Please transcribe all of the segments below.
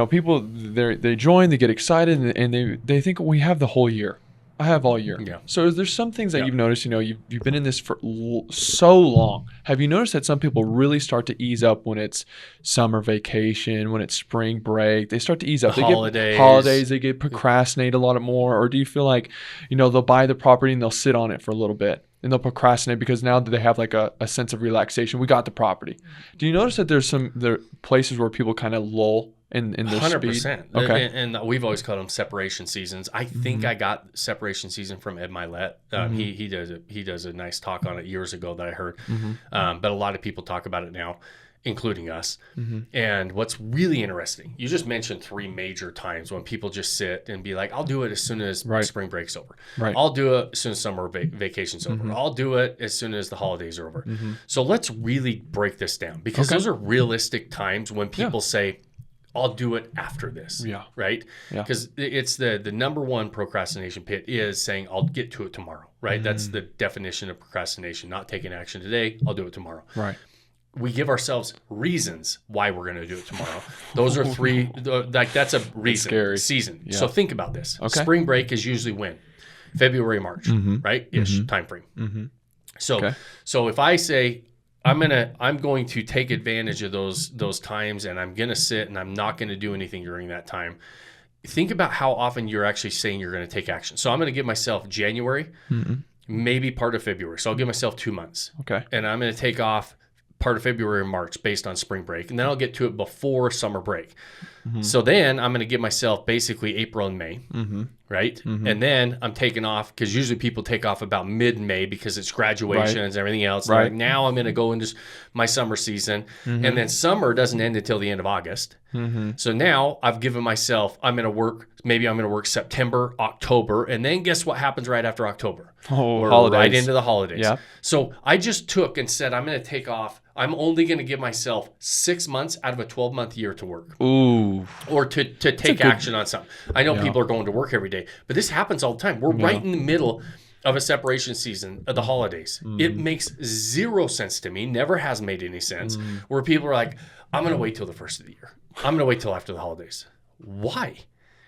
people they join, they get excited, and they think we have the whole year. I have all year. Yeah. So there's some things that you've noticed, you've been in this for so long. Have you noticed that some people really start to ease up when it's summer vacation, when it's spring break? They start to ease up. Holidays. They get procrastinate a lot more. Or do you feel like, they'll buy the property and they'll sit on it for a little bit and they'll procrastinate because now that they have like a sense of relaxation, we got the property. Do you notice that there are places where people kind of lull in their 100%. Speed? Okay. And we've always called them separation seasons. I think I got separation season from Ed Milet. He does a nice talk on it years ago that I heard. But a lot of people talk about it now, including us. And what's really interesting, you just mentioned 3 major times when people just sit and be like, I'll do it as soon as spring break's over. Right. I'll do it as soon as summer vacation's over. I'll do it as soon as the holidays are over. So let's really break this down, because those are realistic times when people say, I'll do it after this. Yeah. Right? Because it's the number one procrastination pit is saying, I'll get to it tomorrow. Right? That's the definition of procrastination. Not taking action today, I'll do it tomorrow. Right. We give ourselves reasons why we're going to do it tomorrow. Those are 3, that's a reason. Scary. Season. Yeah. So think about this. Okay. Spring break is usually when? February, March, right? Ish time frame. So if I say, I'm going to take advantage of those times, and I'm going to sit and I'm not going to do anything during that time. Think about how often you're actually saying you're going to take action. So I'm going to give myself January, maybe part of February. So I'll give myself 2 months. Okay. And I'm going to take off part of February or March based on spring break. And then I'll get to it before summer break. So then I'm going to give myself basically April and May, right? And then I'm taking off, because usually people take off about mid-May because it's graduations and everything else. Right. Like, now I'm going to go into my summer season. And then summer doesn't end until the end of August. So now I've given myself, I'm going to work September, October, and then guess what happens right after October? We're holidays. right into the holidays. Yeah. So I just took and said, I'm going to take off. I'm only going to give myself 6 months out of a 12-month year to work. Ooh. Or to take action on something. I know people are going to work every day, but this happens all the time. We're right in the middle of a separation season of the holidays. It makes 0 sense to me, never has made any sense, where people are like, I'm going to wait till the first of the year. I'm going to wait till after the holidays. Why?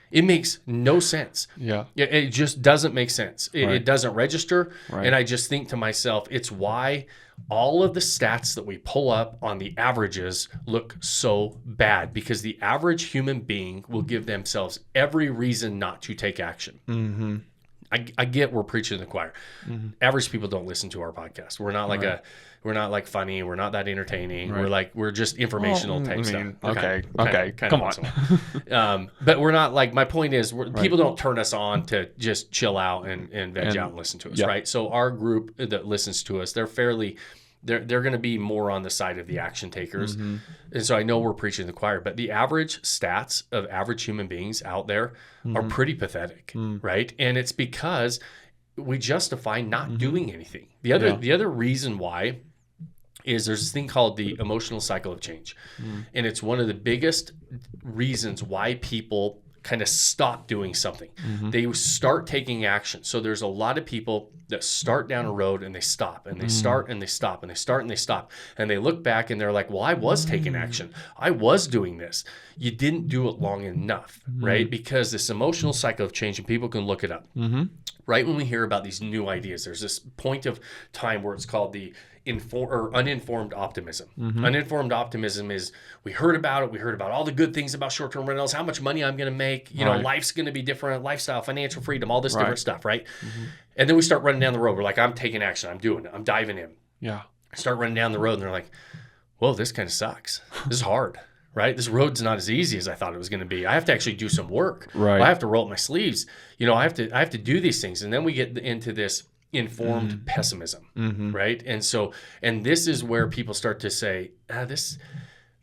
It makes no sense. Yeah. It just doesn't make sense. It doesn't register. And I just think to myself, it's why all of the stats that we pull up on the averages look so bad, because the average human being will give themselves every reason not to take action. I get we're preaching to the choir. Average people don't listen to our podcast. We're not like we're not like funny. We're not that entertaining. We're just informational type stuff. Okay. Come on. But we're not like, my point is, people don't turn us on to just chill out and veg out and listen to us, right? So our group that listens to us, they're going to be more on the side of the action takers. And so I know we're preaching to the choir, but the average stats of average human beings out there are pretty pathetic, right? And it's because we justify not doing anything. The other reason why is there's this thing called the emotional cycle of change. And it's one of the biggest reasons why people kind of stop doing something. They start taking action. So there's a lot of people that start down a road and they stop, and they start and they stop, and they start and they stop. And they look back and they're like, well, I was taking action. I was doing this. You didn't do it long enough, right? Because this emotional cycle of change, and people can look it up. Right when we hear about these new ideas, there's this point of time where it's called the uninformed optimism. Uninformed optimism is, we heard about it. We heard about all the good things about short-term rentals, how much money I'm going to make, life's going to be different, lifestyle, financial freedom, all this different stuff, right? And then we start running down the road. We're like, I'm taking action. I'm doing it. I'm diving in. Yeah. I start running down the road, and they're like, whoa, this kind of sucks. This is hard, right? This road's not as easy as I thought it was going to be. I have to actually do some work. Right. I have to roll up my sleeves. I have to do these things. And then we get into this informed pessimism, right? And this is where people start to say,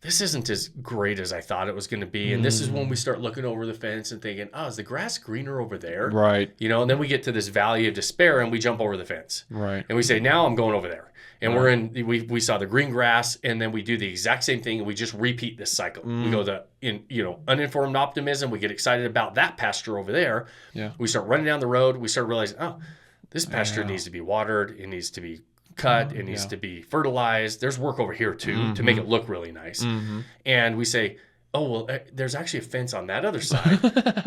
this isn't as great as I thought it was going to be. And this is when we start looking over the fence and thinking, oh, is the grass greener over there? Right. And then we get to this valley of despair and we jump over the fence. Right. And we say, now I'm going over there. And we saw the green grass, and then we do the exact same thing, and we just repeat this cycle. We go uninformed optimism. We get excited about that pasture over there. Yeah. We start running down the road. We start realizing, oh, this pasture needs to be watered. It needs to be cut. It needs to be fertilized. There's work over here too to make it look really nice. And we say, oh, well, there's actually a fence on that other side.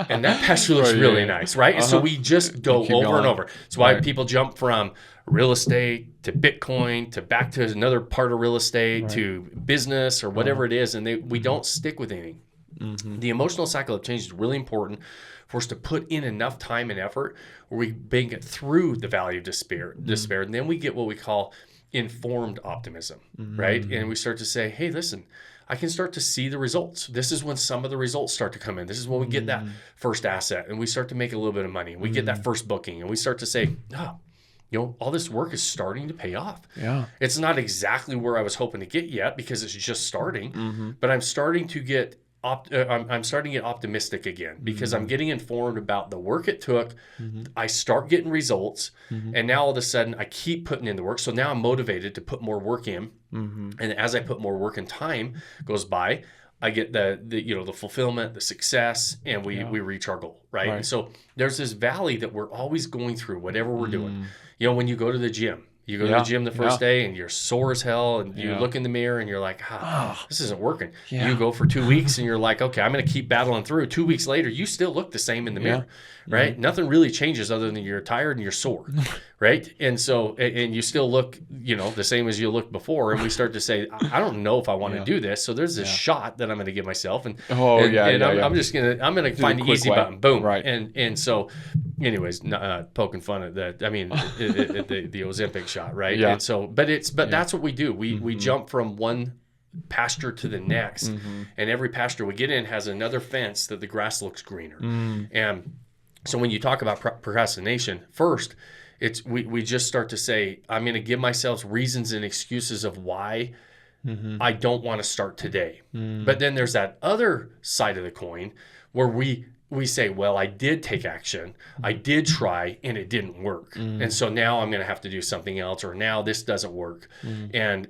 And that pasture looks really nice, right? And so we just go over and over. That's why people jump from real estate to Bitcoin to back to another part of real estate to business or whatever it is. And we don't stick with anything. The emotional cycle of change is really important for us to put in enough time and effort where we make it through the valley of despair. And then we get what we call informed optimism, right? And we start to say, hey, listen, I can start to see the results. This is when some of the results start to come in. This is when we get that first asset and we start to make a little bit of money. We get that first booking and we start to say, oh, you know, all this work is starting to pay off. Yeah. It's not exactly where I was hoping to get yet because it's just starting, but I'm starting to get I'm starting to get optimistic again because I'm getting informed about the work it took. I start getting results, and now all of a sudden I keep putting in the work. So now I'm motivated to put more work in, and as I put more work and time goes by, I get the fulfillment, the success, and we reach our goal, right? And so there's this valley that we're always going through, whatever we're doing. You know, when you go to the gym. You go to the gym the first day and you're sore as hell and you look in the mirror and you're like, this isn't working. You go for 2 weeks and you're like, okay, I'm going to keep battling through. 2 weeks later, you still look the same in the mirror, right? Nothing really changes other than you're tired and you're sore, right? And so, and you still look, you know, the same as you looked before. And we start to say, I don't know if I want to do this. So there's this shot that I'm going to give myself. And, I'm going to find the easy button. Boom. Right. And so anyways, poking fun at that. I mean, the Ozempic shot, right? Yeah. And so, but that's what we do. We jump from one pasture to the next, and every pasture we get in has another fence that the grass looks greener. And so when you talk about procrastination, first, we just start to say, I'm going to give myself reasons and excuses of why I don't want to start today. But then there's that other side of the coin where we say, well, I did take action, I did try, and it didn't work. And so now I'm going to have to do something else, or now this doesn't work. And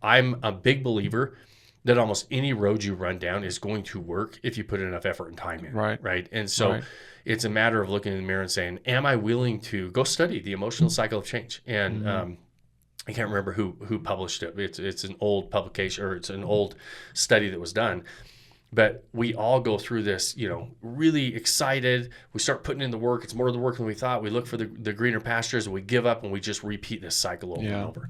I'm a big believer that almost any road you run down is going to work if you put enough effort and time in. Right. And so it's a matter of looking in the mirror and saying, am I willing to go study the emotional cycle of change? And I can't remember who published it. It's an old publication, or it's an old study that was done. But we all go through this, you know, really excited. We start putting in the work. It's more of the work than we thought. We look for the greener pastures, and we give up, and we just repeat this cycle over and over.